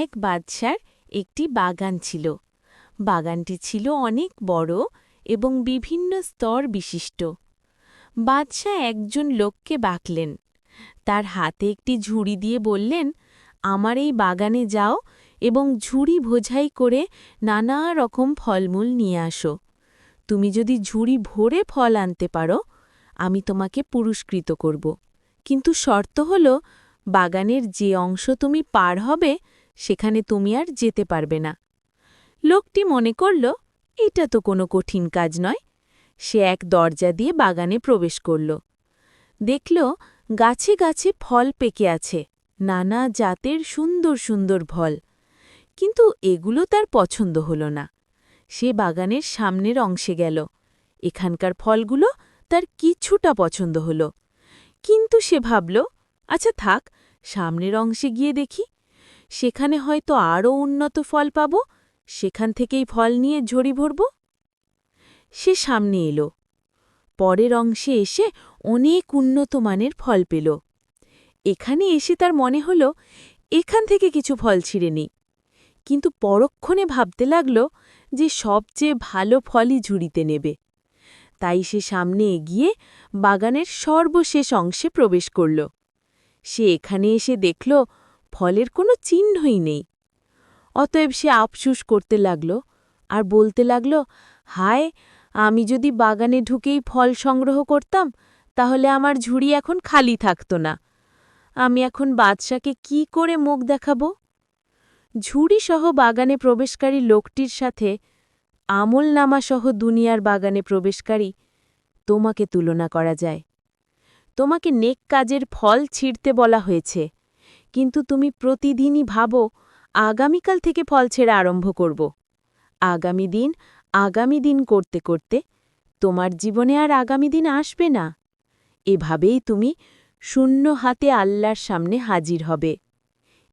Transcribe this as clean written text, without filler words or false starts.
এক বাদশার একটি বাগান ছিল। বাগানটি ছিল অনেক বড় এবং বিভিন্ন স্তর বিশিষ্ট। বাদশা একজন লোককে ডাকলেন। তার হাতে একটি ঝুড়ি দিয়ে বললেন, আমার এই বাগানে যাও এবং ঝুড়ি বোঝাই করে নানা রকম ফলমূল নিয়ে আসো। তুমি যদি ঝুড়ি ভরে ফল আনতে পারো, আমি তোমাকে পুরস্কৃত করব। কিন্তু শর্ত হল, বাগানের যে অংশ তুমি পার হবে সেখানে তুমি আর যেতে পারবে না। লোকটি মনে করল, এটা তো কোনো কঠিন কাজ নয়। সে এক দরজা দিয়ে বাগানে প্রবেশ করল। দেখল, গাছে গাছে ফল পেকে আছে, নানা জাতের সুন্দর সুন্দর ফল। কিন্তু এগুলো তার পছন্দ হল না। সে বাগানের সামনের অংশে গেল। এখানকার ফলগুলো তার কিছুটা পছন্দ হল। কিন্তু সে ভাবল, আচ্ছা থাক, সামনের অংশে গিয়ে দেখি, সেখানে হয়তো আরও উন্নত ফল পাব, সেখান থেকেই ফল নিয়ে ঝুড়ি ভরব। সে সামনে এলো। পরের অংশে এসে অনেক উন্নত মানের ফল পেল। এখানে এসে তার মনে হল, এখান থেকে কিছু ফল ছিঁড়ে নিই। কিন্তু পরক্ষণে ভাবতে লাগল যে সবচেয়ে ভালো ফলই ঝুড়িতে নেবে। তাই সে সামনে এগিয়ে বাগানের সর্বশেষ অংশে প্রবেশ করল। সে এখানে এসে দেখল, ফলের কোনো চিহ্নই নেই। অতএব সে আফসুস করতে লাগল আর বলতে লাগল, হায়, আমি যদি বাগানে ঢুকেই ফল সংগ্রহ করতাম, তাহলে আমার ঝুড়ি এখন খালি থাকত না। আমি এখন বাদশাকে কি করে মুখ দেখাব? ঝুড়িসহ বাগানে প্রবেশকারী লোকটির সাথে আমলনামাসহ দুনিয়ার বাগানে প্রবেশকারী তোমাকে তুলনা করা যায়। তোমাকে নেক কাজের ফল ছিঁড়তে বলা হয়েছে, কিন্তু তুমি প্রতিদিনই ভাবো, আগামীকাল থেকে ফল ছেঁড়া আরম্ভ করব। আগামী দিন করতে করতে তোমার জীবনে আর আগামী দিন আসবে না। এভাবেই তুমি শূন্য হাতে আল্লাহর সামনে হাজির হবে।